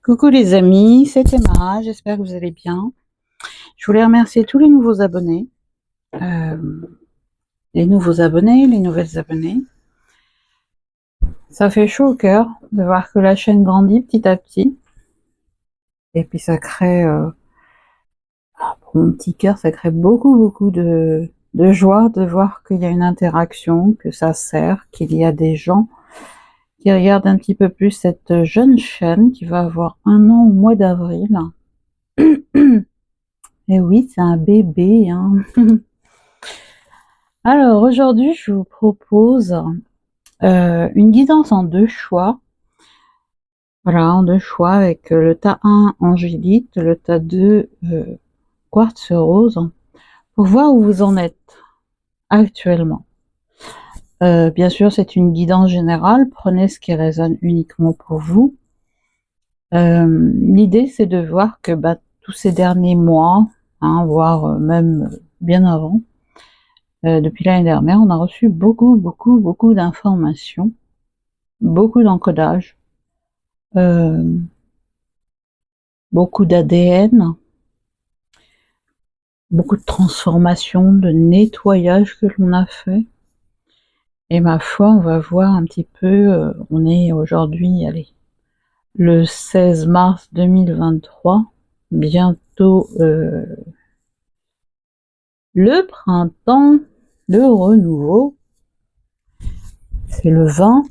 Coucou les amis, c'est Emma, j'espère que vous allez bien. Je voulais remercier tous les nouveaux abonnés, les nouvelles abonnées. Ça fait chaud au cœur de voir que la chaîne grandit petit à petit. Et puis ça crée, pour mon petit cœur, ça crée beaucoup de joie de voir qu'il y a une interaction, que ça sert, qu'il y a des gens qui regardent un petit peu plus cette jeune chaîne qui va avoir 1 an au mois d'avril. Et oui, c'est un bébé, hein. Alors aujourd'hui, je vous propose une guidance en 2 choix. Voilà, en 2 choix avec le tas 1 angélite, le tas 2 quartz rose, pour voir où vous en êtes actuellement. Bien sûr, c'est une guidance générale, prenez ce qui résonne uniquement pour vous. L'idée, c'est de voir que tous ces derniers mois, hein, voire même bien avant, depuis l'année dernière, on a reçu beaucoup d'informations, beaucoup d'encodage, beaucoup d'ADN, beaucoup de transformations, de nettoyage que l'on a fait. Et ma foi, on va voir un petit peu, on est aujourd'hui, allez, le 16 mars 2023, bientôt le printemps, le renouveau, c'est le 20,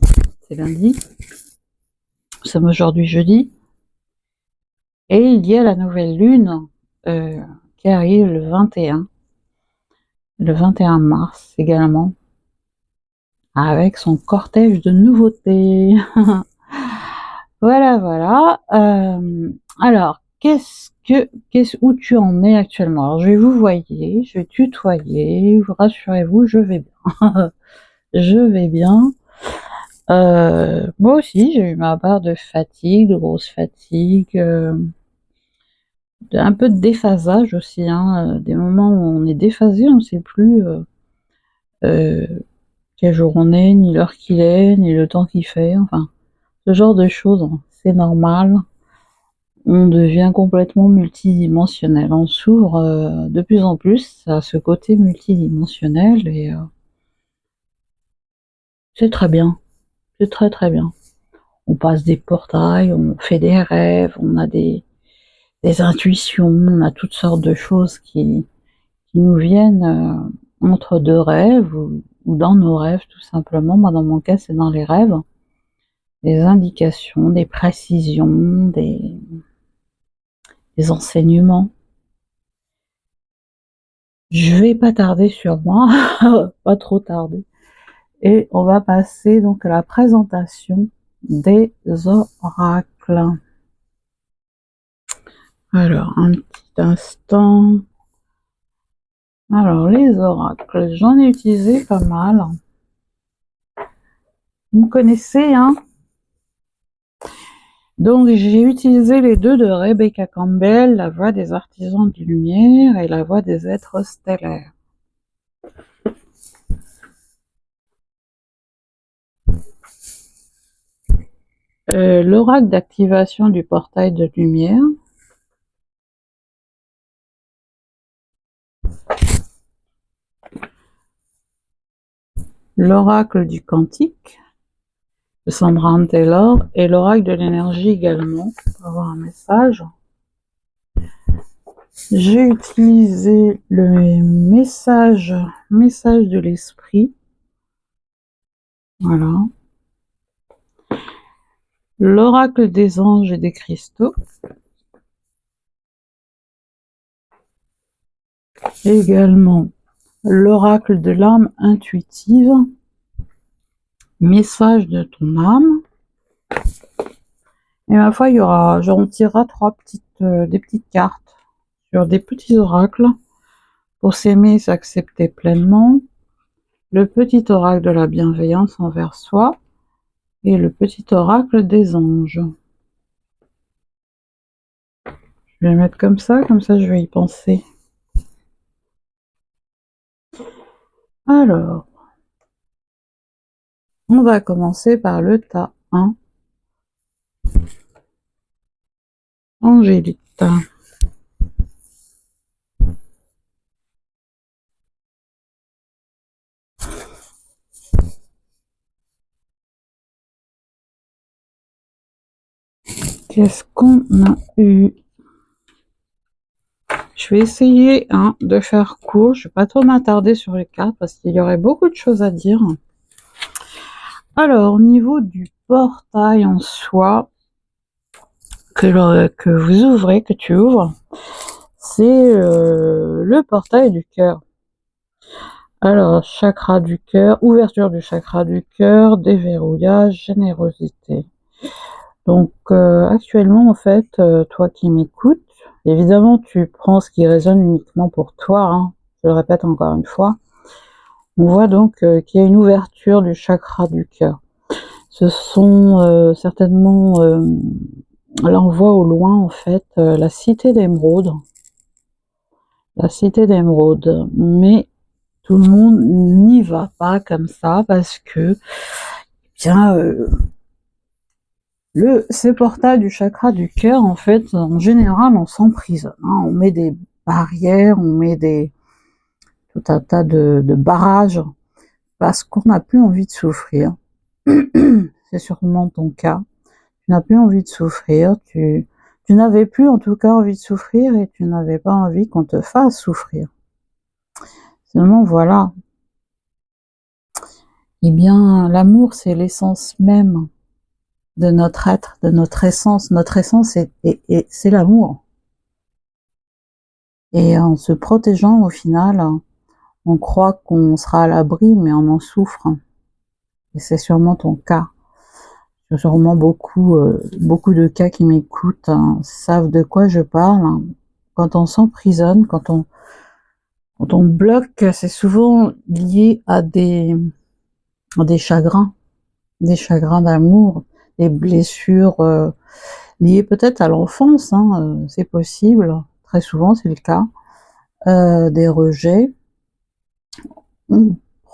c'est lundi, nous sommes aujourd'hui jeudi, et il y a la nouvelle lune qui arrive le 21 mars également, avec son cortège de nouveautés. Voilà. Alors, où tu en es actuellement? Alors, je vais vous voyer, je vais tutoyer, rassurez-vous, je vais bien. Je vais bien. Moi aussi, j'ai eu ma part de fatigue, de grosse fatigue, un peu de déphasage aussi, hein, des moments où on est déphasé, on ne sait plus quel jour on est, ni l'heure qu'il est, ni le temps qu'il fait, enfin, ce genre de choses, hein, c'est normal. On devient complètement multidimensionnel. On s'ouvre de plus en plus à ce côté multidimensionnel et c'est très bien, c'est très bien. On passe des portails, on fait des rêves, on a des intuitions, on a toutes sortes de choses qui nous viennent entre 2 rêves ou dans nos rêves tout simplement. Moi dans mon cas c'est dans les rêves. Des indications, des précisions, des enseignements. Je vais pas tarder sur moi, pas trop tarder, et on va passer donc à la présentation des oracles. Alors, un petit instant. Alors, les oracles, j'en ai utilisé pas mal. Vous connaissez, hein? Donc, j'ai utilisé les 2 de Rebecca Campbell, la voix des artisans de lumière et la voix des êtres stellaires. L'oracle d'activation du portail de lumière. L'oracle du quantique de Sandra Anne Taylor et l'oracle de l'énergie également pour avoir un message. J'ai utilisé le message de l'esprit. Voilà. L'oracle des anges et des cristaux. Également l'oracle de l'âme intuitive. Message de ton âme. Et ma foi, j'en tirera 3 des petites cartes sur des petits oracles pour s'aimer et s'accepter pleinement. Le petit oracle de la bienveillance envers soi et le petit oracle des anges. Je vais les mettre comme ça je vais y penser. Alors, on va commencer par le tas 1. Angélite. Qu'est-ce qu'on a eu? Je vais essayer de faire court. Je ne vais pas trop m'attarder sur les cartes parce qu'il y aurait beaucoup de choses à dire. Alors, au niveau du portail en soi, que vous ouvrez, que tu ouvres, c'est le portail du cœur. Alors, chakra du cœur, ouverture du chakra du cœur, déverrouillage, générosité. Donc, actuellement, en fait, toi qui m'écoutes, évidemment, tu prends ce qui résonne uniquement pour toi, je le répète encore une fois. On voit donc qu'il y a une ouverture du chakra du cœur. Ce sont certainement, là on voit au loin en fait la cité d'Émeraude. La cité d'Émeraude, mais tout le monde n'y va pas comme ça parce que, bien, ces portails du chakra du cœur, en fait, en général, on s'emprisonne. On met des barrières, on met tout un tas de barrages parce qu'on n'a plus envie de souffrir. C'est sûrement ton cas. Tu n'as plus envie de souffrir, tu n'avais plus en tout cas envie de souffrir et tu n'avais pas envie qu'on te fasse souffrir. Seulement voilà. Eh bien, l'amour, c'est l'essence même de notre être, de notre essence. Notre essence, c'est l'amour. Et en se protégeant, au final, on croit qu'on sera à l'abri, mais on en souffre. Et c'est sûrement ton cas. Sûrement beaucoup de cas qui m'écoutent savent de quoi je parle. Quand on s'emprisonne, quand on bloque, c'est souvent lié à des chagrins d'amour, des blessures liées peut-être à l'enfance, c'est possible, très souvent c'est le cas, des rejets.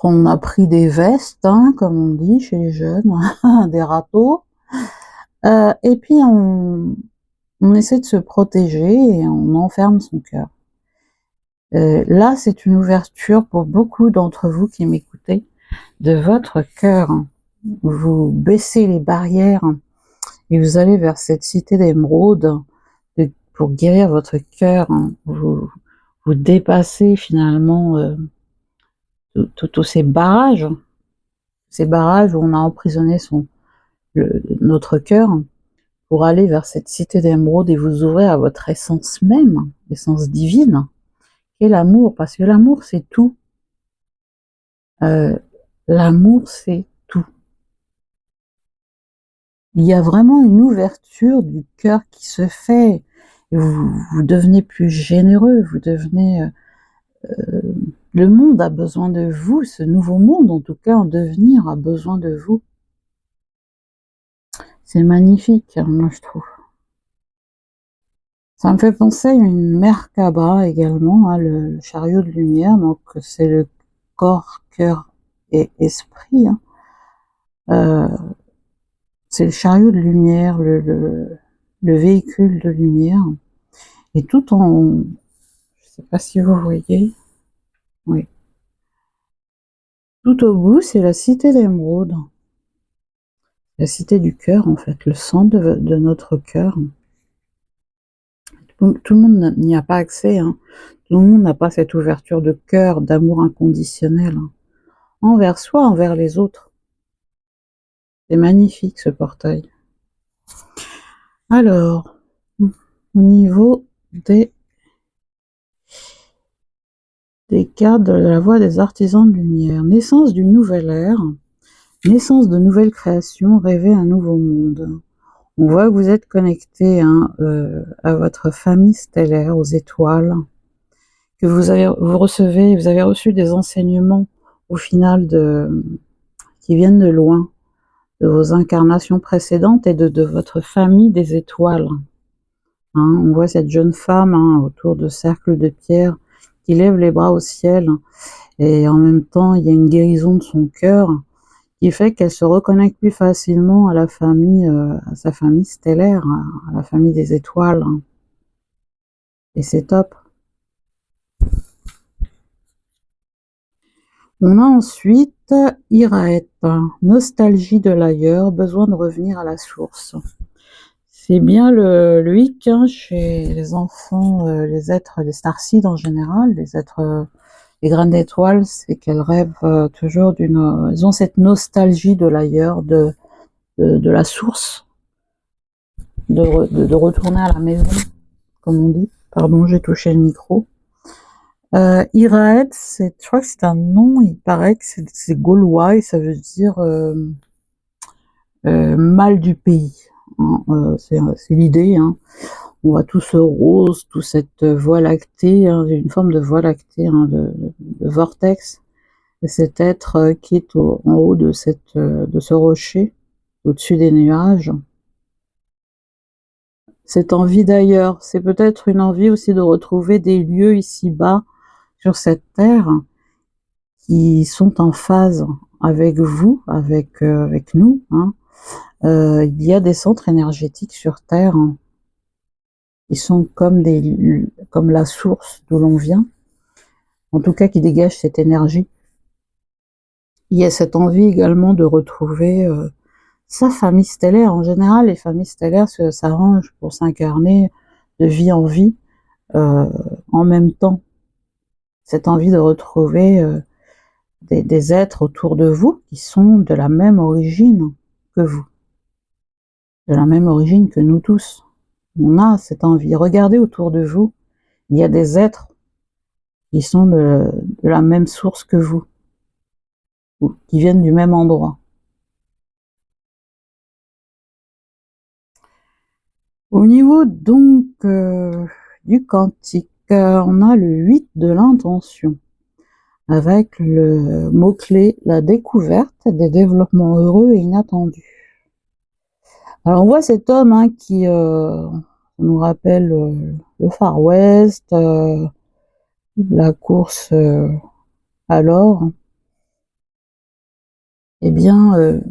On a pris des vestes, comme on dit chez les jeunes, des râteaux, et puis on essaie de se protéger et on enferme son cœur. Là, c'est une ouverture pour beaucoup d'entre vous qui m'écoutez, de votre cœur. Vous baissez les barrières et vous allez vers cette cité d'émeraude pour guérir votre cœur. Vous dépassez finalement tous ces barrages où on a emprisonné notre cœur, pour aller vers cette cité d'émeraude et vous ouvrir à votre essence même, l'essence divine, qui est l'amour, parce que l'amour c'est tout. L'amour c'est tout. Il y a vraiment une ouverture du cœur qui se fait. Vous devenez plus généreux, vous devenez... le monde a besoin de vous, ce nouveau monde, en tout cas en devenir, a besoin de vous. C'est magnifique, moi je trouve. Ça me fait penser à une Merkaba également, le chariot de lumière, donc c'est le corps, cœur et esprit. C'est le chariot de lumière, le véhicule de lumière. Et tout en... Je sais pas si vous voyez. Oui. Tout au bout, c'est la cité d'émeraude. La cité du cœur, en fait, le centre de notre cœur. Tout le monde n'y a pas accès. Tout le monde n'a pas cette ouverture de cœur, d'amour inconditionnel. Envers soi, envers les autres. C'est magnifique, ce portail. Alors, au niveau des cartes de la voie des artisans de lumière. Naissance d'une nouvelle ère, naissance de nouvelles créations, rêver un nouveau monde. On voit que vous êtes connecté à votre famille stellaire, aux étoiles, que vous avez reçu des enseignements au final qui viennent de loin, de vos incarnations précédentes et de votre famille des étoiles. On voit cette jeune femme autour de cercles de pierre qui lève les bras au ciel, et en même temps il y a une guérison de son cœur qui fait qu'elle se reconnecte plus facilement à la famille, à sa famille stellaire, à la famille des étoiles. Et c'est top. On a ensuite Iraët, nostalgie de l'ailleurs, besoin de revenir à la source. C'est bien le hic chez les enfants, les êtres, les starseeds en général, les êtres, les graines d'étoiles, c'est qu'elles rêvent toujours elles ont cette nostalgie de l'ailleurs, de la source, de retourner à la maison, comme on dit. Pardon, j'ai touché le micro. Iraët, je crois que c'est un nom, il paraît que c'est gaulois et ça veut dire mal du pays. Hein, c'est l'idée. Hein. On voit tout ce rose, toute cette voie lactée, hein, une forme de voie lactée, hein, de vortex. Et cet être qui est en haut de ce rocher, au-dessus des nuages. Cette envie d'ailleurs, c'est peut-être une envie aussi de retrouver des lieux ici-bas, sur cette terre, qui sont en phase avec vous, avec nous. Hein. Il y a des centres énergétiques sur Terre hein, qui sont comme la source d'où l'on vient, en tout cas qui dégagent cette énergie. Il y a cette envie également de retrouver sa famille stellaire. En général, les familles stellaires s'arrangent pour s'incarner de vie en vie en même temps. Cette envie de retrouver des êtres autour de vous qui sont de la même origine que vous, de la même origine que nous tous. On a cette envie. Regardez autour de vous, il y a des êtres qui sont de la même source que vous, ou qui viennent du même endroit. Au niveau donc du quantique, on a le 8 de l'intention, avec le mot-clé la découverte des développements heureux et inattendus. Alors on voit cet homme hein, qui nous rappelle le Far West, la course à l'or. Eh bien,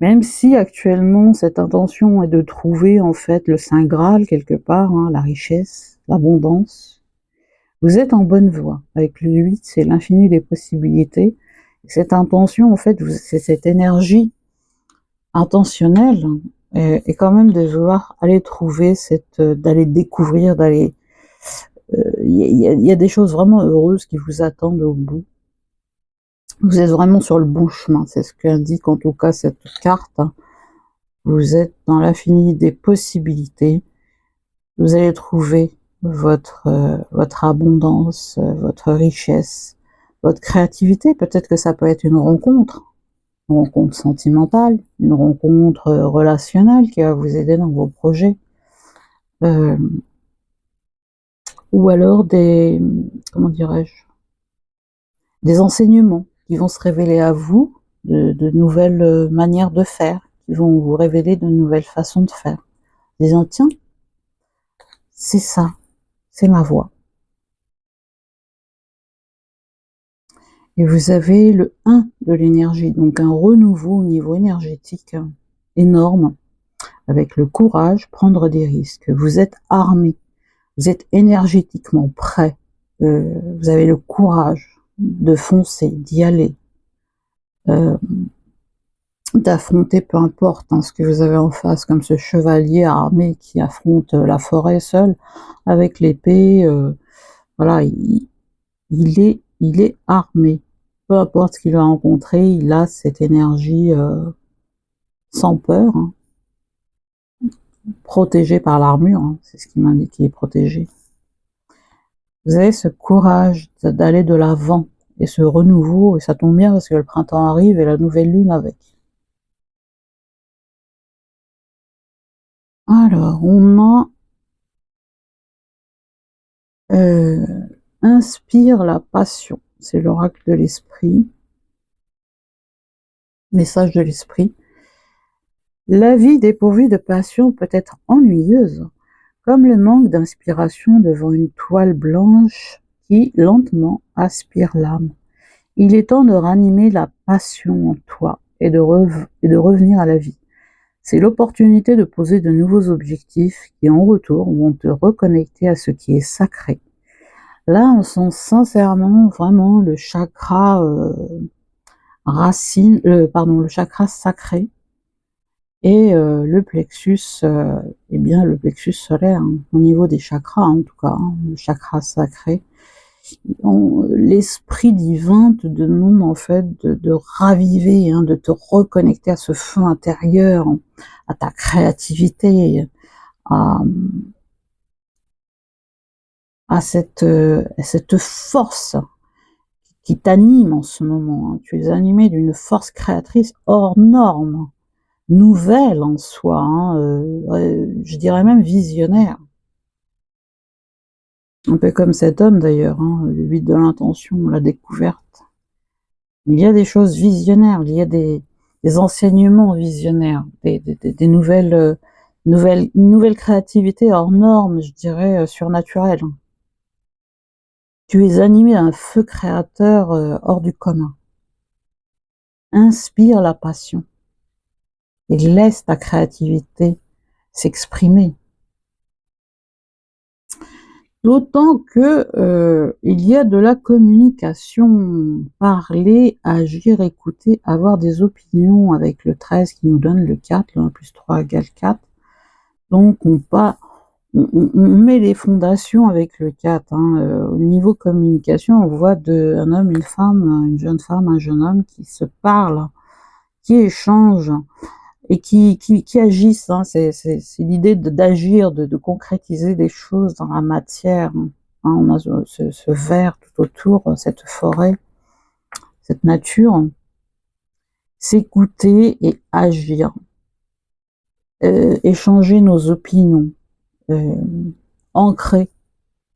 même si actuellement cette intention est de trouver en fait le Saint Graal quelque part, hein, la richesse, l'abondance, vous êtes en bonne voie. Avec le 8, c'est l'infini des possibilités. Cette intention, en fait, c'est cette énergie intentionnelle et quand même de vouloir aller trouver d'aller découvrir, d'aller. Il y a des choses vraiment heureuses qui vous attendent au bout. Vous êtes vraiment sur le bon chemin, c'est ce qu'indique en tout cas cette carte. Vous êtes dans l'infini des possibilités. Vous allez trouver votre abondance, votre richesse, votre créativité. Peut-être que ça peut être une rencontre sentimentale, une rencontre relationnelle qui va vous aider dans vos projets. Ou alors comment dirais-je, des enseignements qui vont se révéler à vous, de nouvelles manières de faire, qui vont vous révéler de nouvelles façons de faire. Disant, tiens, c'est ça, c'est ma voie. Et vous avez le 1 de l'énergie, donc un renouveau au niveau énergétique énorme, avec le courage, prendre des risques. Vous êtes armé, vous êtes énergétiquement prêt, vous avez le courage de foncer, d'y aller, d'affronter peu importe hein, ce que vous avez en face, comme ce chevalier armé qui affronte la forêt seul, avec l'épée, voilà, il est armé. Peu importe ce qu'il va rencontrer, il a cette énergie sans peur, hein, protégé par l'armure, hein, c'est ce qui m'indique qu'il est protégé. Vous avez ce courage d'aller de l'avant et ce renouveau, et ça tombe bien parce que le printemps arrive et la nouvelle lune avec. Alors, on a inspire la passion, c'est l'oracle de l'esprit, message de l'esprit. La vie dépourvue de passion peut être ennuyeuse, comme le manque d'inspiration devant une toile blanche qui lentement aspire l'âme. Il est temps de ranimer la passion en toi et de revenir à la vie. C'est l'opportunité de poser de nouveaux objectifs qui, en retour, vont te reconnecter à ce qui est sacré. Là, on sent sincèrement vraiment le chakra racine, le chakra sacré et le plexus, eh bien le plexus solaire, hein, au niveau des chakras en tout cas, hein, le chakra sacré. L'esprit divin te demande en fait de raviver, hein, de te reconnecter à ce feu intérieur, à ta créativité, à cette force qui t'anime en ce moment. Hein. Tu es animé d'une force créatrice hors norme, nouvelle en soi, hein, je dirais même visionnaire. Un peu comme cet homme d'ailleurs, hein, le 8 de l'intention, la découverte. Il y a des choses visionnaires, il y a des enseignements visionnaires, des nouvelles, une nouvelle créativité hors norme, je dirais, surnaturelle. Tu es animé d'un feu créateur hors du commun. Inspire la passion et laisse ta créativité s'exprimer. D'autant que il y a de la communication, parler, agir, écouter, avoir des opinions avec le 13 qui nous donne le 4, le 1 plus 3 égale 4. Donc on met les fondations avec le 4. Hein. Au niveau communication, on voit un homme, une femme, une jeune femme, un jeune homme qui se parlent, qui échangent et qui agissent. Hein. C'est l'idée d'agir, de concrétiser des choses dans la matière. Hein. On a ce vert tout autour, cette forêt, cette nature. S'écouter et agir. Échanger nos opinions. Ancrer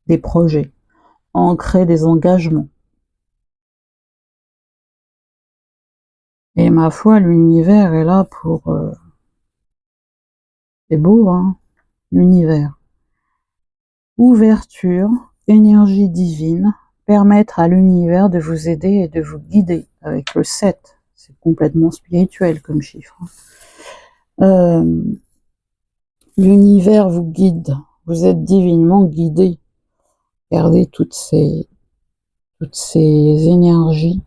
des projets. Ancrer des engagements. Et ma foi, l'univers est là pour... c'est beau, hein, l'univers. Ouverture, énergie divine, permettre à l'univers de vous aider et de vous guider avec le 7. C'est complètement spirituel comme chiffre. L'univers vous guide, vous êtes divinement guidé. Regardez toutes ces énergies,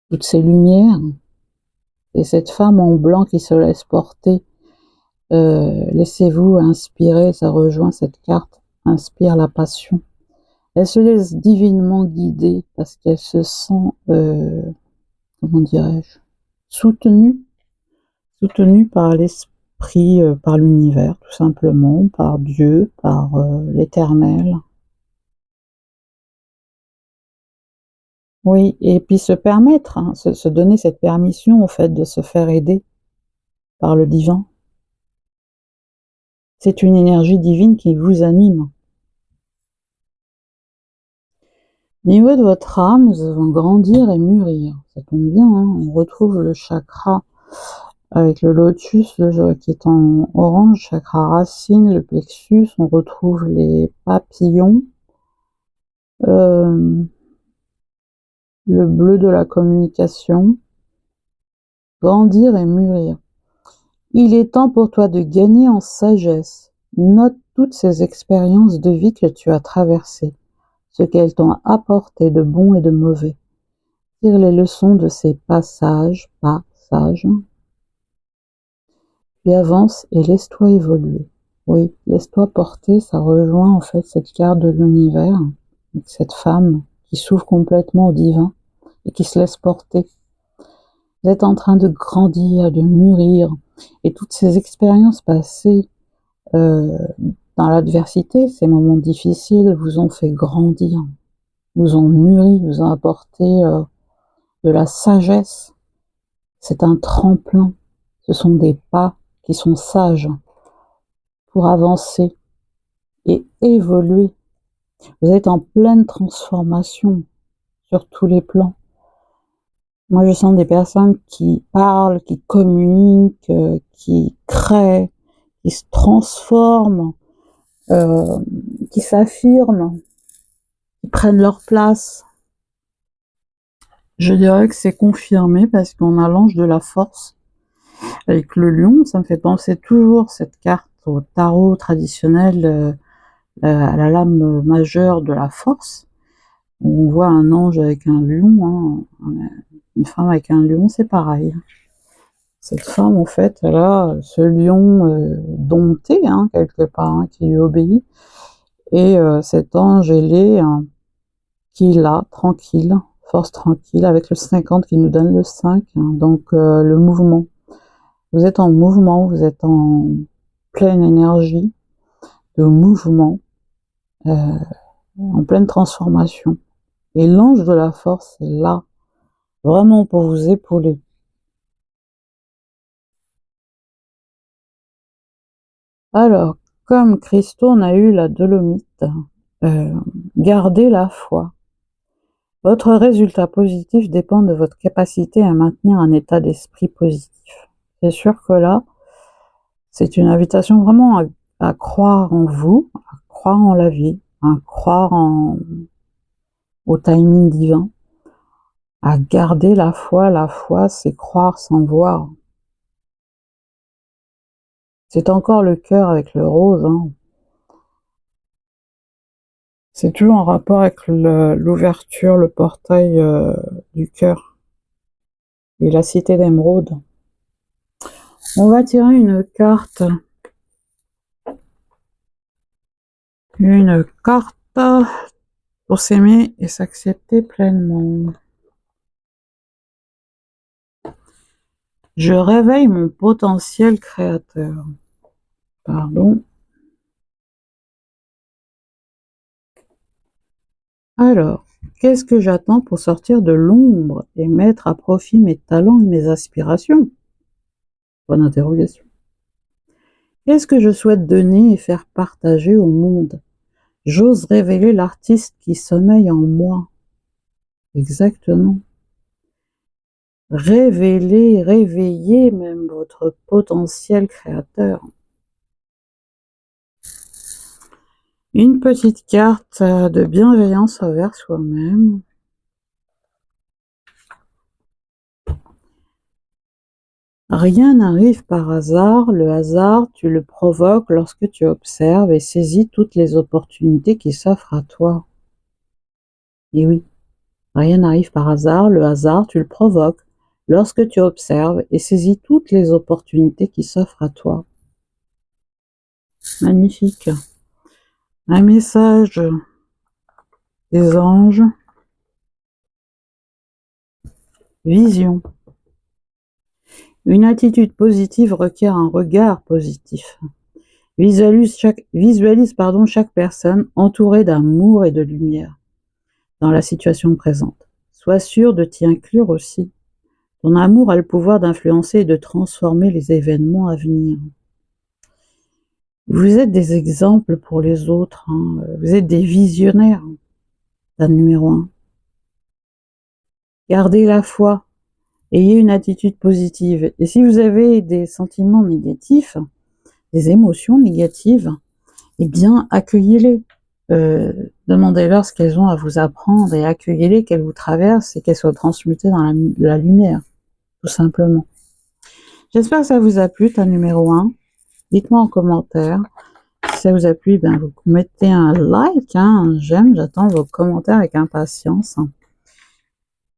toutes ces lumières. Et cette femme en blanc qui se laisse porter, laissez-vous inspirer, ça rejoint cette carte, inspire la passion. Elle se laisse divinement guider parce qu'elle se sent, comment dirais-je, soutenue par l'esprit, par l'univers tout simplement, par Dieu, par l'éternel. Oui, et puis se permettre, hein, se donner cette permission, au fait, de se faire aider par le divin. C'est une énergie divine qui vous anime. Au niveau de votre âme, nous avons grandir et mûrir. Ça tombe bien, hein, on retrouve le chakra avec le lotus qui est en orange, chakra racine, le plexus, on retrouve les papillons, le bleu de la communication, grandir et mûrir. Il est temps pour toi de gagner en sagesse. Note toutes ces expériences de vie que tu as traversées, ce qu'elles t'ont apporté de bon et de mauvais. Tire les leçons de ces passages, puis avance et laisse-toi évoluer. Oui, laisse-toi porter, ça rejoint en fait cette carte de l'univers, cette femme qui s'ouvre complètement au divin et qui se laisse porter. Vous êtes en train de grandir, de mûrir, et toutes ces expériences passées dans l'adversité, ces moments difficiles vous ont fait grandir, vous ont mûri, vous ont apporté de la sagesse. C'est un tremplin, ce sont des pas qui sont sages pour avancer et évoluer. Vous êtes en pleine transformation sur tous les plans. Moi, je sens des personnes qui parlent, qui communiquent, qui créent, qui se transforment, qui s'affirment, qui prennent leur place. Je dirais que c'est confirmé parce qu'on a l'ange de la force avec le lion. Ça me fait penser toujours cette carte au tarot traditionnel, à la lame majeure de la force. On voit un ange avec un lion, hein. Une femme avec un lion, c'est pareil. Cette femme, en fait, elle a ce lion dompté, hein, quelque part, hein, qui lui obéit. Et cet ange ailé qui est là, tranquille, force tranquille, avec le 50 qui nous donne le 5. Hein, donc le mouvement. Vous êtes en mouvement, vous êtes en pleine énergie de mouvement, en pleine transformation. Et l'ange de la force est là, vraiment pour vous épauler. Alors, comme Christo, on a eu la dolomite. Gardez la foi. Votre résultat positif dépend de votre capacité à maintenir un état d'esprit positif. C'est sûr que là, c'est une invitation vraiment à croire en vous, à croire en la vie, à croire au timing divin, à garder la foi. La foi, c'est croire sans voir. C'est encore le cœur avec le rose, hein. C'est toujours en rapport avec l'ouverture, le portail du cœur et la cité d'émeraude. On va tirer une carte pour s'aimer et s'accepter pleinement. Je réveille mon potentiel créateur. Pardon. Alors, qu'est-ce que j'attends pour sortir de l'ombre et mettre à profit mes talents et mes aspirations? Bonne interrogation. Qu'est-ce que je souhaite donner et faire partager au monde? J'ose révéler l'artiste qui sommeille en moi. Exactement. Révéler, réveiller même votre potentiel créateur. Une petite carte de bienveillance envers soi-même. Rien n'arrive par hasard, le hasard, tu le provoques lorsque tu observes et saisis toutes les opportunités qui s'offrent à toi. Et oui, rien n'arrive par hasard, le hasard, tu le provoques lorsque tu observes et saisis toutes les opportunités qui s'offrent à toi. Magnifique. Un message des anges. Vision. Une attitude positive requiert un regard positif. Visualise chaque personne entourée d'amour et de lumière dans la situation présente. Sois sûr de t'y inclure aussi. Ton amour a le pouvoir d'influencer et de transformer les événements à venir. Vous êtes des exemples pour les autres, hein. Vous êtes des visionnaires. Dame numéro 1. Gardez la foi. Ayez une attitude positive. Et si vous avez des sentiments négatifs, des émotions négatives, eh bien, accueillez-les. Demandez-leur ce qu'elles ont à vous apprendre et accueillez-les, qu'elles vous traversent et qu'elles soient transmutées dans la lumière, tout simplement. J'espère que ça vous a plu, ta numéro 1. Dites-moi en commentaire. Si ça vous a plu, ben, vous mettez un like, hein, un j'aime. J'attends vos commentaires avec impatience.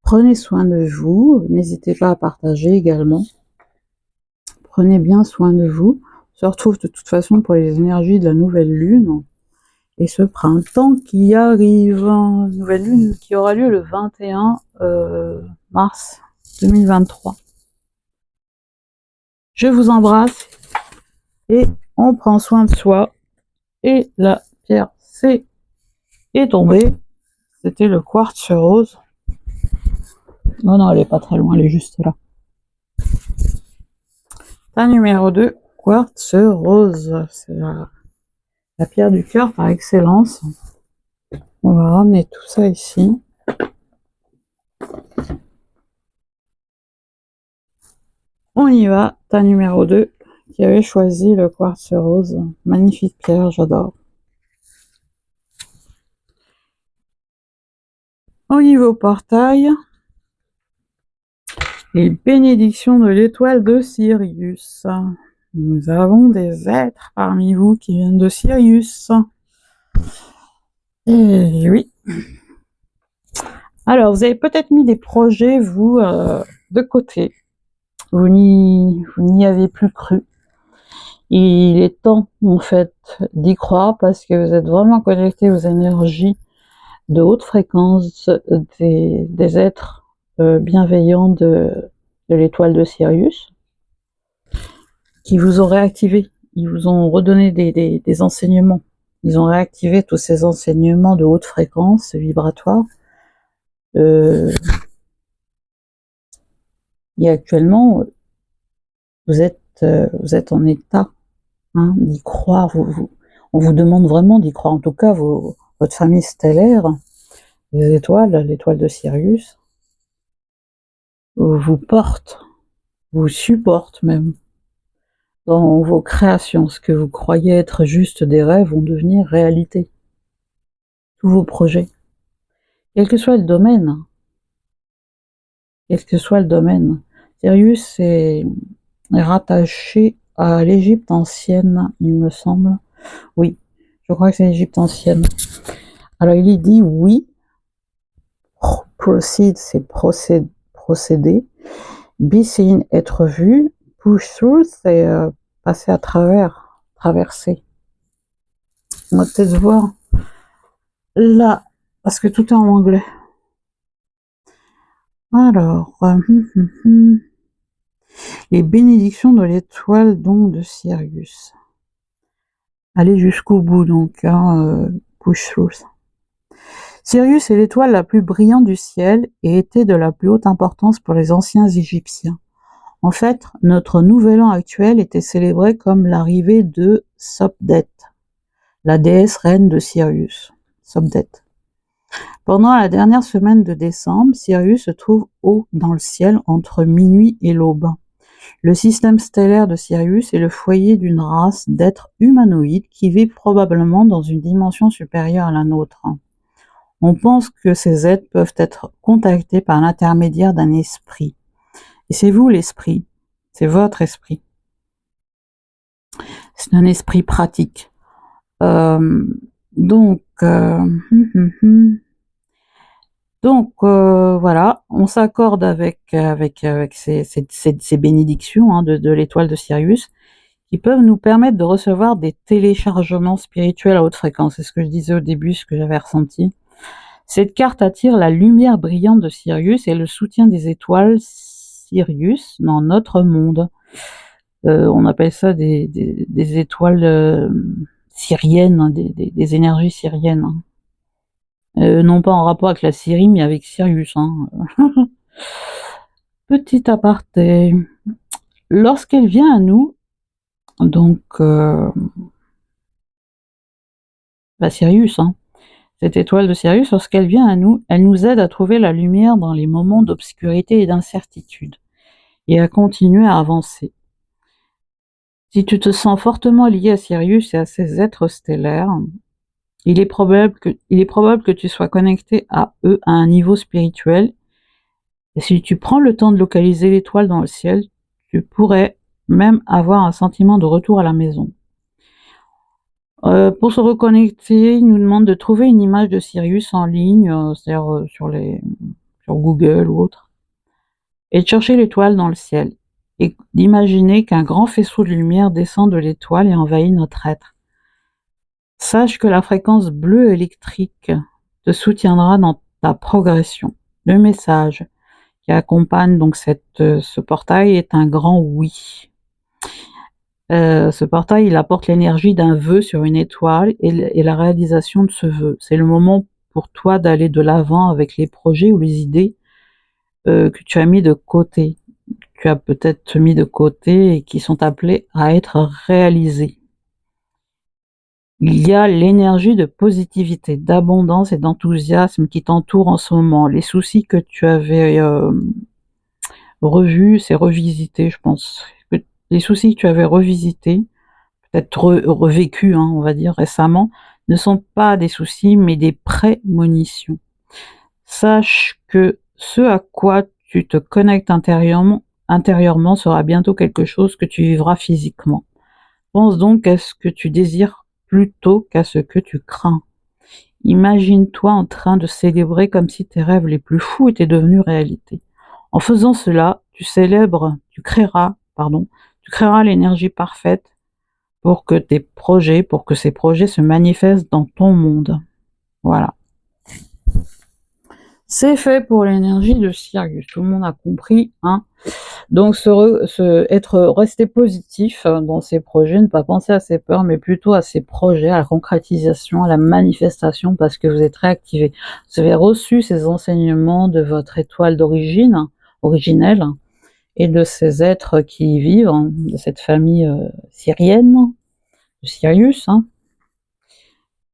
Prenez soin de vous. N'hésitez pas à partager également. Prenez bien soin de vous. On se retrouve de toute façon pour les énergies de la nouvelle lune. Et ce printemps qui arrive, nouvelle lune qui aura lieu le 21 mars 2023. Je vous embrasse et on prend soin de soi. Et la pierre est tombée. C'était le quartz rose. Oh non, elle est pas très loin, elle est juste là. Ta numéro 2, quartz rose. C'est la pierre du cœur par excellence. On va ramener tout ça ici. On y va, ta numéro 2, qui avait choisi le quartz rose. Magnifique pierre, j'adore. Au niveau portail, Les bénédictions de l'étoile de Sirius. Nous avons des êtres parmi vous qui viennent de Sirius. Et oui. Alors, vous avez peut-être mis des projets, vous, de côté. Vous n'y avez plus cru. Il est temps, en fait, d'y croire parce que vous êtes vraiment connecté aux énergies de haute fréquence des êtres bienveillants de l'étoile de Sirius qui vous ont réactivé. Ils vous ont redonné des enseignements. Ils ont réactivé tous ces enseignements de haute fréquence vibratoire. Et actuellement, vous êtes en état d'y croire. On vous demande vraiment d'y croire. En tout cas, votre famille stellaire, les étoiles, l'étoile de Sirius, vous porte, vous supporte même dans vos créations. Ce que vous croyez être juste des rêves vont devenir réalité. Tous vos projets, quel que soit le domaine, Sirius est rattaché à l'Égypte ancienne, il me semble. Oui, je crois que c'est l'Égypte ancienne. Alors il y dit oui, proceed c'est procéder, be seen être vu, push through c'est passer à travers, traverser. On va peut-être voir là, parce que tout est en anglais. Alors, les bénédictions de l'étoile donc de Sirius. Allez jusqu'au bout donc, push through. Sirius est l'étoile la plus brillante du ciel et était de la plus haute importance pour les anciens Égyptiens. En fait, notre nouvel an actuel était célébré comme l'arrivée de Sopdet, la déesse reine de Sirius. Sopdet. Pendant la dernière semaine de décembre, Sirius se trouve haut dans le ciel entre minuit et l'aube. Le système stellaire de Sirius est le foyer d'une race d'êtres humanoïdes qui vivent probablement dans une dimension supérieure à la nôtre. On pense que ces êtres peuvent être contactés par l'intermédiaire d'un esprit. Et c'est vous l'esprit, c'est votre esprit. C'est un esprit pratique. Donc, voilà, on s'accorde avec ces bénédictions de l'étoile de Sirius qui peuvent nous permettre de recevoir des téléchargements spirituels à haute fréquence. C'est ce que je disais au début, ce que j'avais ressenti. Cette carte attire la lumière brillante de Sirius et le soutien des étoiles Sirius dans notre monde. On appelle ça des étoiles syriennes, des énergies syriennes. Non pas en rapport avec la Syrie, mais avec Sirius. Petit aparté. Lorsqu'elle vient à nous, donc Sirius, cette étoile de Sirius, lorsqu'elle vient à nous, elle nous aide à trouver la lumière dans les moments d'obscurité et d'incertitude, et à continuer à avancer. Si tu te sens fortement lié à Sirius et à ces êtres stellaires, il est probable que tu sois connecté à eux à un niveau spirituel, et si tu prends le temps de localiser l'étoile dans le ciel, tu pourrais même avoir un sentiment de retour à la maison. Pour se reconnecter, il nous demande de trouver une image de Sirius en ligne, c'est-à-dire sur Google ou autre, et de chercher l'étoile dans le ciel, et d'imaginer qu'un grand faisceau de lumière descend de l'étoile et envahit notre être. Sache que la fréquence bleue électrique te soutiendra dans ta progression. Le message qui accompagne donc ce portail est un grand oui. Ce portail, il apporte l'énergie d'un vœu sur une étoile et la réalisation de ce vœu. C'est le moment pour toi d'aller de l'avant avec les projets ou les idées que tu as mis de côté. Tu as peut-être mis de côté et qui sont appelés à être réalisés. Il y a l'énergie de positivité, d'abondance et d'enthousiasme qui t'entoure en ce moment. Les soucis que tu avais revus, c'est revisité, je pense. Les soucis que tu avais revisités, peut-être revécus, on va dire, récemment, ne sont pas des soucis, mais des prémonitions. Sache que ce à quoi tu te connectes intérieurement sera bientôt quelque chose que tu vivras physiquement. Pense donc à ce que tu désires plutôt qu'à ce que tu crains. Imagine-toi en train de célébrer comme si tes rêves les plus fous étaient devenus réalité. En faisant cela, tu créeras l'énergie parfaite pour que ces projets se manifestent dans ton monde. Voilà. C'est fait pour l'énergie de Sirius. Tout le monde a compris, hein. Donc, rester positif dans ses projets, ne pas penser à ses peurs, mais plutôt à ses projets, à la concrétisation, à la manifestation, parce que vous êtes réactivé. Vous avez reçu ces enseignements de votre étoile d'origine, originelle, et de ces êtres qui y vivent, hein, de cette famille syrienne, de Sirius, hein,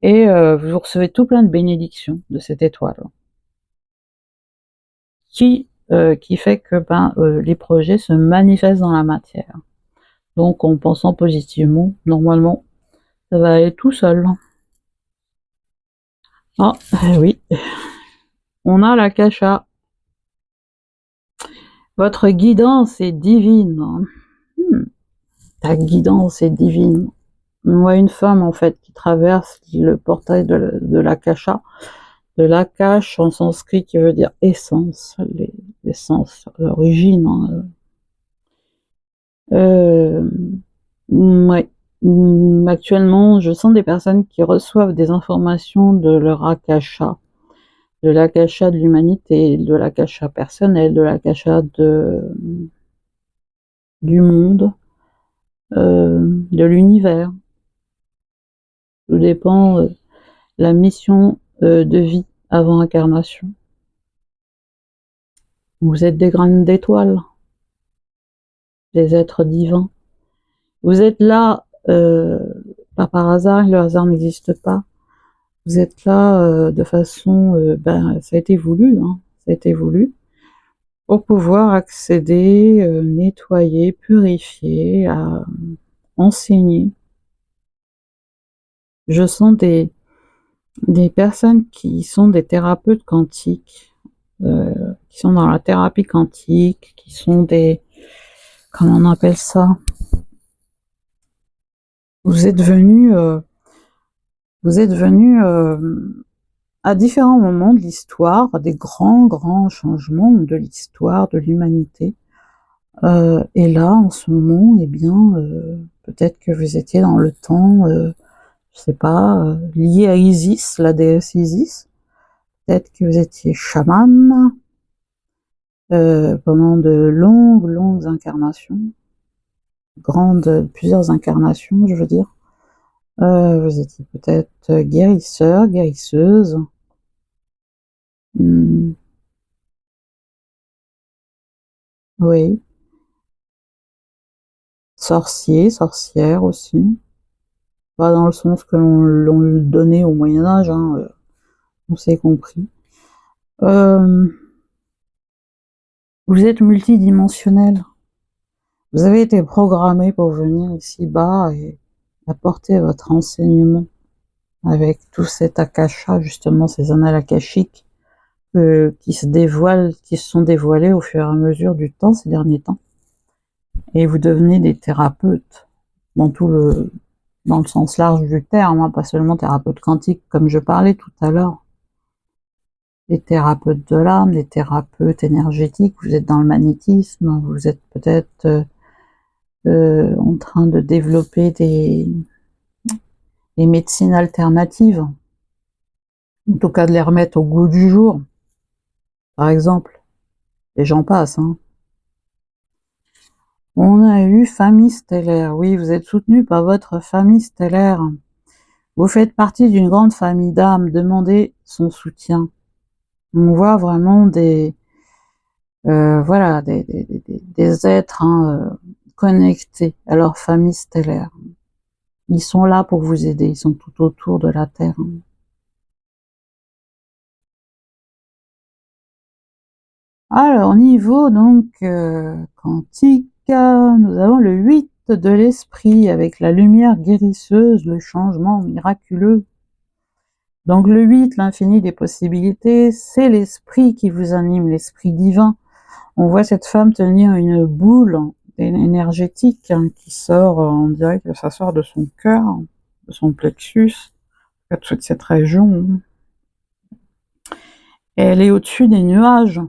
et vous recevez tout plein de bénédictions de cette étoile, qui fait que les projets se manifestent dans la matière. Donc, en pensant positivement, normalement, ça va aller tout seul. Ah, oui. On a la Kasha. Votre guidance est divine. Ta guidance est divine. On voit une femme, en fait, qui traverse le portail de la Kasha. De l'Akash en sanskrit qui veut dire essence, l'essence, l'origine. Ouais. Actuellement, je sens des personnes qui reçoivent des informations de leur Akasha, de l'Akasha de l'humanité, de l'Akasha personnel, de l'Akasha du monde, de l'univers. Tout dépend la mission de vie avant incarnation. Vous êtes des graines d'étoiles, des êtres divins. Vous êtes là, pas par hasard, le hasard n'existe pas. Vous êtes là de façon, ça a été voulu, hein, ça a été voulu, pour pouvoir accéder, nettoyer, purifier, enseigner. Je sens des personnes qui sont des thérapeutes quantiques, qui sont dans la thérapie quantique, qui sont des... Comment on appelle ça? Vous êtes venus à différents moments de l'histoire, des grands changements de l'histoire de l'humanité. Et là, en ce moment, eh bien, peut-être que vous étiez dans le temps, je sais pas, lié à Isis, la déesse Isis. Peut-être que vous étiez chaman pendant de longues incarnations, plusieurs incarnations, je veux dire. Vous étiez peut-être guérisseur, guérisseuse. Oui. Sorcier, sorcière aussi. Pas dans le sens que l'on lui donnait au Moyen-Âge, hein, on s'est compris. Vous êtes multidimensionnel. Vous avez été programmé pour venir ici-bas et apporter votre enseignement avec tout cet akasha, justement, ces annales akashiques qui se sont dévoilés au fur et à mesure du temps, ces derniers temps. Et vous devenez des thérapeutes dans le sens large du terme, hein, pas seulement thérapeute quantique comme je parlais tout à l'heure. Des thérapeutes de l'âme, des thérapeutes énergétiques, vous êtes dans le magnétisme, vous êtes peut-être en train de développer des médecines alternatives, en tout cas de les remettre au goût du jour, par exemple. Et j'en passe, hein. On a eu famille stellaire. Oui, vous êtes soutenu par votre famille stellaire. Vous faites partie d'une grande famille d'âmes. Demandez son soutien. On voit vraiment des êtres connectés à leur famille stellaire. Ils sont là pour vous aider. Ils sont tout autour de la Terre. Alors, niveau donc quantique, nous avons le 8 de l'esprit avec la lumière guérisseuse, le changement miraculeux. Donc le 8, l'infini des possibilités, c'est l'esprit qui vous anime, l'esprit divin. On voit cette femme tenir une boule énergétique qui sort, on dirait que ça sort de son cœur, de son plexus, de toute cette région. Et elle est au-dessus des nuages.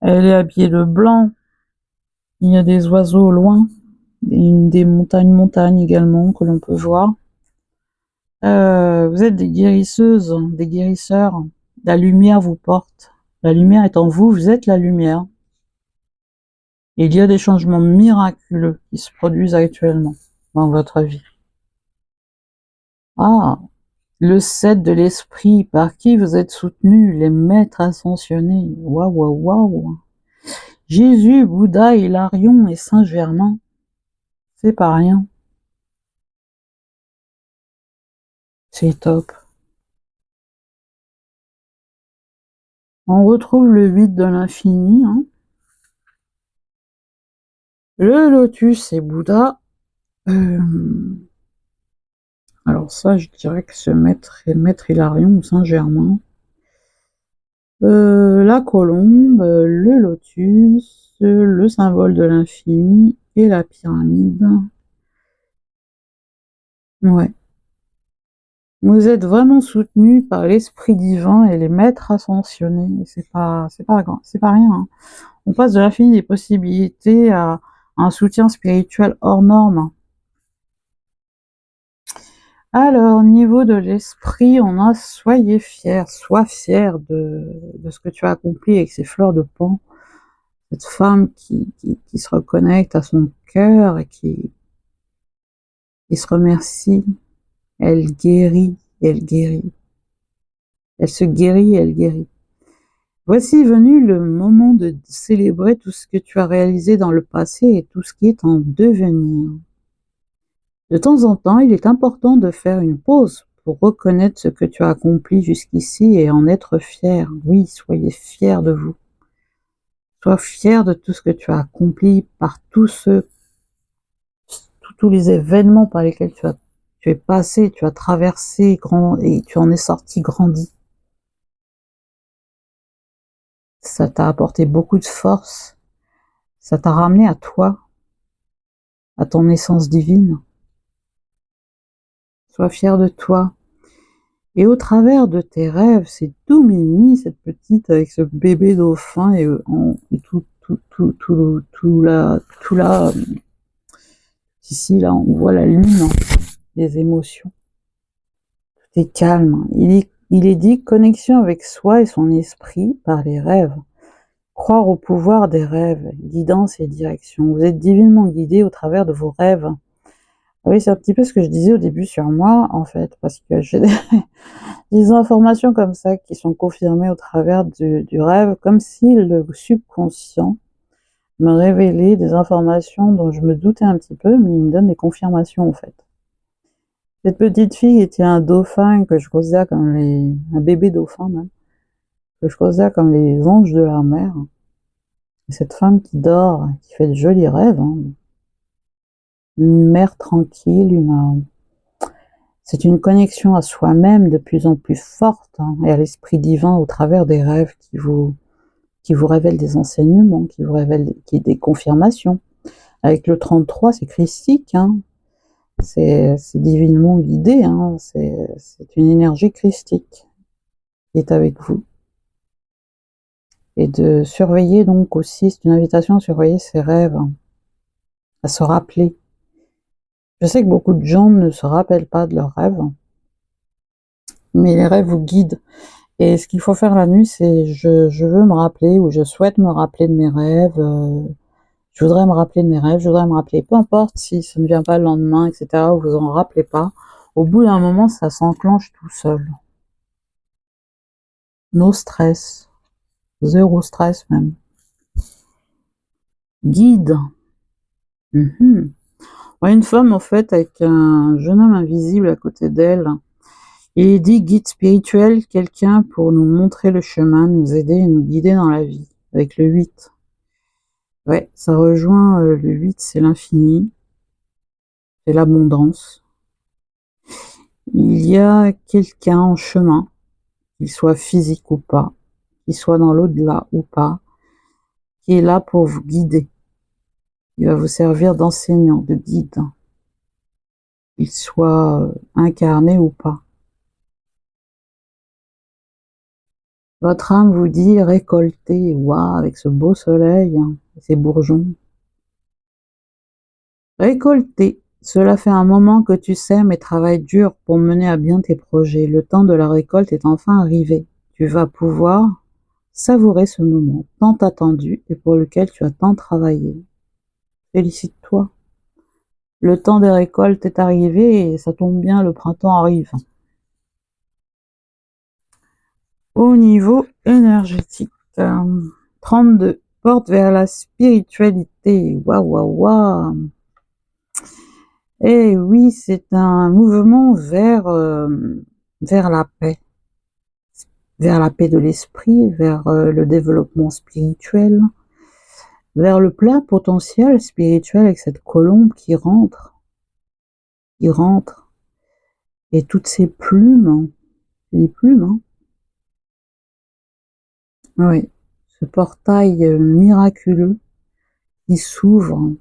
Elle est habillée de blanc. Il y a des oiseaux au loin. Des montagnes également que l'on peut voir. Vous êtes des guérisseuses, des guérisseurs. La lumière vous porte. La lumière est en vous, vous êtes la lumière. Et il y a des changements miraculeux qui se produisent actuellement dans votre vie. Ah, le 7 de l'esprit, par qui vous êtes soutenus, les maîtres ascensionnés. Waouh, waouh, waouh. Jésus, Bouddha, Hilarion et Saint Germain. C'est pas rien. C'est top. On retrouve le 8 de l'infini. Hein. Le lotus, c'est Bouddha. Alors ça, je dirais que ce maître est maître Hilarion ou Saint Germain. La colombe, le lotus, le symbole de l'infini et la pyramide. Ouais. Vous êtes vraiment soutenu par l'esprit divin et les maîtres ascensionnés. C'est pas rien. Hein. On passe de l'infini des possibilités à un soutien spirituel hors norme. Alors, au niveau de l'esprit, on a soyez fiers, sois fier de ce que tu as accompli avec ces fleurs de pan. Cette femme qui se reconnecte à son cœur et qui se remercie. Elle guérit, elle guérit. Elle se guérit, elle guérit. Voici venu le moment de célébrer tout ce que tu as réalisé dans le passé et tout ce qui est en devenir. De temps en temps, il est important de faire une pause pour reconnaître ce que tu as accompli jusqu'ici et en être fier. Oui, soyez fiers de vous. Sois fier de tout ce que tu as accompli par tous les événements par lesquels tu es passé, tu as traversé et tu en es sorti grandi. Ça t'a apporté beaucoup de force. Ça t'a ramené à toi, à ton essence divine. Sois fier de toi. Et au travers de tes rêves, c'est tout mimi, cette petite, avec ce bébé dauphin et ici, là, on voit la lune, hein, les émotions. Tout est calme. Il est dit connexion avec soi et son esprit par les rêves. Croire au pouvoir des rêves, guidance et direction. Vous êtes divinement guidé au travers de vos rêves. Oui, c'est un petit peu ce que je disais au début sur moi, en fait, parce que j'ai des informations comme ça qui sont confirmées au travers du rêve, comme si le subconscient me révélait des informations dont je me doutais un petit peu, mais il me donne des confirmations, en fait. Cette petite fille était un dauphin que je considère comme un bébé dauphin même, que je considère comme les anges de la mer. Et cette femme qui dort, qui fait de jolis rêves, hein. Une mer tranquille, c'est une connexion à soi-même de plus en plus forte, hein, et à l'esprit divin au travers des rêves qui vous révèlent des enseignements, qui vous révèlent des confirmations. Avec le 33, c'est christique, hein, c'est divinement guidé, hein, c'est une énergie christique qui est avec vous. Et de surveiller donc aussi, c'est une invitation à surveiller ses rêves, hein, à se rappeler. Je sais que beaucoup de gens ne se rappellent pas de leurs rêves, mais les rêves vous guident. Et ce qu'il faut faire la nuit, c'est je veux me rappeler ou je souhaite me rappeler de mes rêves, je voudrais me rappeler de mes rêves, je voudrais me rappeler, peu importe si ça ne vient pas le lendemain, etc., ou vous en rappelez pas, au bout d'un moment, ça s'enclenche tout seul. No stress, zéro stress même. Guide. Une femme, en fait, avec un jeune homme invisible à côté d'elle. Il est dit guide spirituel, quelqu'un pour nous montrer le chemin, nous aider et nous guider dans la vie, avec le 8. Ouais, ça rejoint le 8, c'est l'infini, c'est l'abondance. Il y a quelqu'un en chemin, qu'il soit physique ou pas, qu'il soit dans l'au-delà ou pas, qui est là pour vous guider. Il va vous servir d'enseignant, de guide, qu'il soit incarné ou pas. Votre âme vous dit récoltez, waouh, avec ce beau soleil, et ces bourgeons. Récolter. Cela fait un moment que tu sèmes et travailles dur pour mener à bien tes projets. Le temps de la récolte est enfin arrivé. Tu vas pouvoir savourer ce moment tant attendu et pour lequel tu as tant travaillé. Félicite-toi. Le temps des récoltes est arrivé et ça tombe bien, le printemps arrive. Au niveau énergétique, 32, porte vers la spiritualité. Waouh, waouh, waouh. Eh oui, c'est un mouvement vers la paix de l'esprit, vers le développement spirituel, vers le plein potentiel spirituel avec cette colombe qui rentre, et toutes ces plumes, les plumes, hein. Oui, ce portail miraculeux qui s'ouvre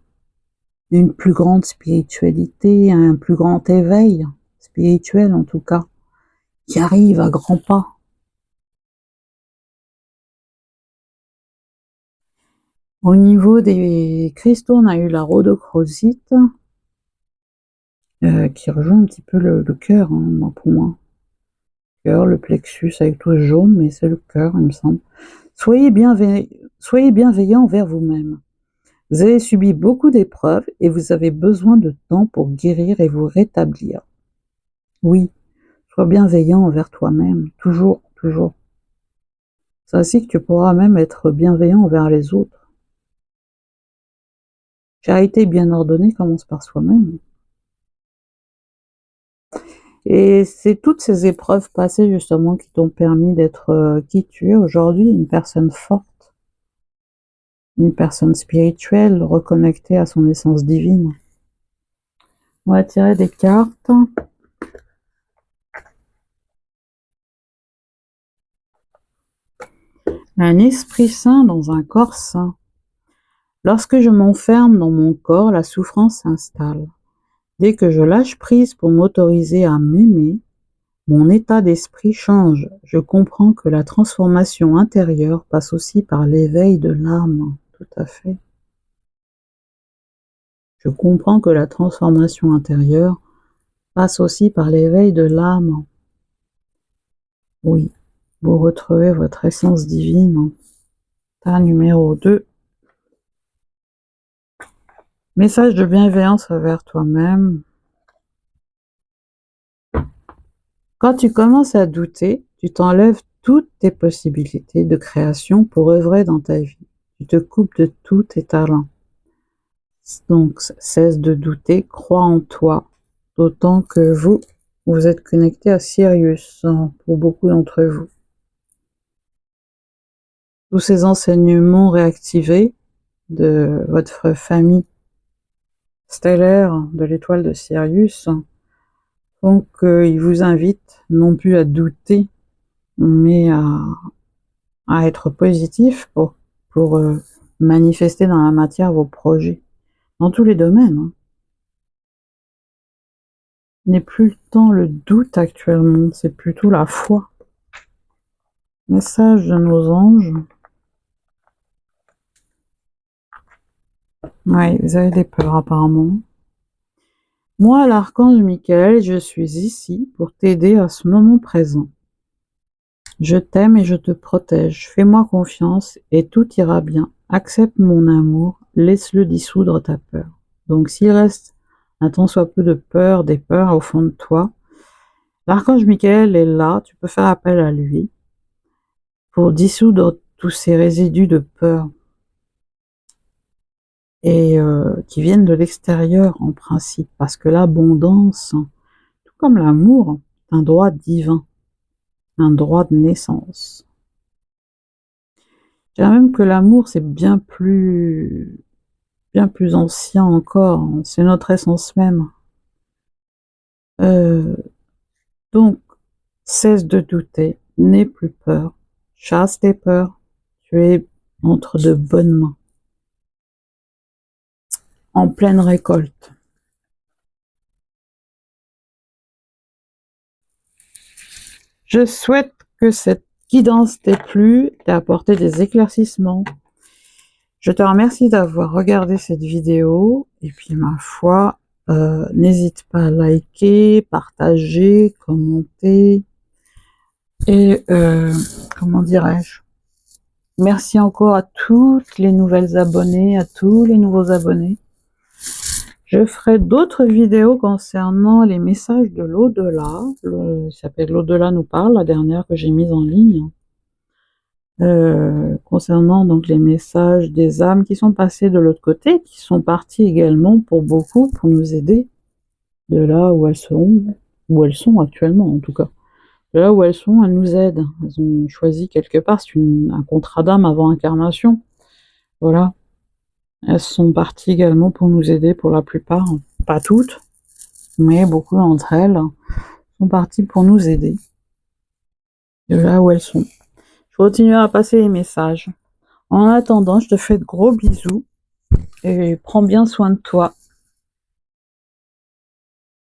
d'une plus grande spiritualité, un plus grand éveil spirituel en tout cas, qui arrive à grands pas. Au niveau des cristaux, on a eu la rhodochrosite, qui rejoint un petit peu le cœur, hein, pour moi. Le cœur, le plexus avec tout jaune, mais c'est le cœur, il me semble. Soyez bienveillant envers vous-même. Vous avez subi beaucoup d'épreuves et vous avez besoin de temps pour guérir et vous rétablir. Oui, sois bienveillant envers toi-même, toujours, toujours. C'est ainsi que tu pourras même être bienveillant envers les autres. Charité bien ordonnée commence par soi-même. Et c'est toutes ces épreuves passées justement qui t'ont permis d'être qui tu es aujourd'hui, une personne forte, une personne spirituelle, reconnectée à son essence divine. On va tirer des cartes. Un esprit sain dans un corps sain. Lorsque je m'enferme dans mon corps, la souffrance s'installe. Dès que je lâche prise pour m'autoriser à m'aimer, mon état d'esprit change. Je comprends que la transformation intérieure passe aussi par l'éveil de l'âme. Tout à fait. Je comprends que la transformation intérieure passe aussi par l'éveil de l'âme. Oui, vous retrouvez votre essence divine. Tas numéro 2. Message de bienveillance envers toi-même. Quand tu commences à douter, tu t'enlèves toutes tes possibilités de création pour œuvrer dans ta vie. Tu te coupes de tous tes talents. Donc, cesse de douter, crois en toi, d'autant que vous êtes connecté à Sirius, pour beaucoup d'entre vous. Tous ces enseignements réactivés de votre famille stellaire de l'étoile de Sirius font qu'ils vous invitent non plus à douter, mais à être positif pour manifester dans la matière vos projets, dans tous les domaines. Hein. N'est plus le temps le doute actuellement, c'est plutôt la foi. Message de nos anges. Oui, vous avez des peurs apparemment. Moi, l'archange Michael, je suis ici pour t'aider à ce moment présent. Je t'aime et je te protège. Fais-moi confiance et tout ira bien. Accepte mon amour, laisse-le dissoudre ta peur. Donc s'il reste un tant soit peu de peur, des peurs au fond de toi, l'archange Michael est là, tu peux faire appel à lui pour dissoudre tous ces résidus de peur et qui viennent de l'extérieur en principe, parce que l'abondance, tout comme l'amour, est un droit divin, un droit de naissance. Je dirais même que l'amour, c'est bien plus ancien encore, c'est notre essence même. Donc, cesse de douter, n'aie plus peur, chasse tes peurs, tu es entre de bonnes mains, en pleine récolte. Je souhaite que cette guidance t'ait plu, t'ait apporté des éclaircissements. Je te remercie d'avoir regardé cette vidéo, et puis ma foi, n'hésite pas à liker, partager, commenter, et comment dirais-je, merci encore à toutes les nouvelles abonnées, à tous les nouveaux abonnés. Je ferai d'autres vidéos concernant les messages de l'au-delà. Il s'appelle L'au-delà nous parle, la dernière que j'ai mise en ligne. Concernant donc les messages des âmes qui sont passées de l'autre côté, qui sont parties également pour beaucoup, pour nous aider de là où elles sont actuellement en tout cas. De là où elles sont, elles nous aident. Elles ont choisi quelque part, c'est un contrat d'âme avant incarnation. Voilà. Elles sont parties également pour nous aider pour la plupart, pas toutes, mais beaucoup d'entre elles sont parties pour nous aider. De là où elles sont. Je continue à passer les messages. En attendant, je te fais de gros bisous et prends bien soin de toi.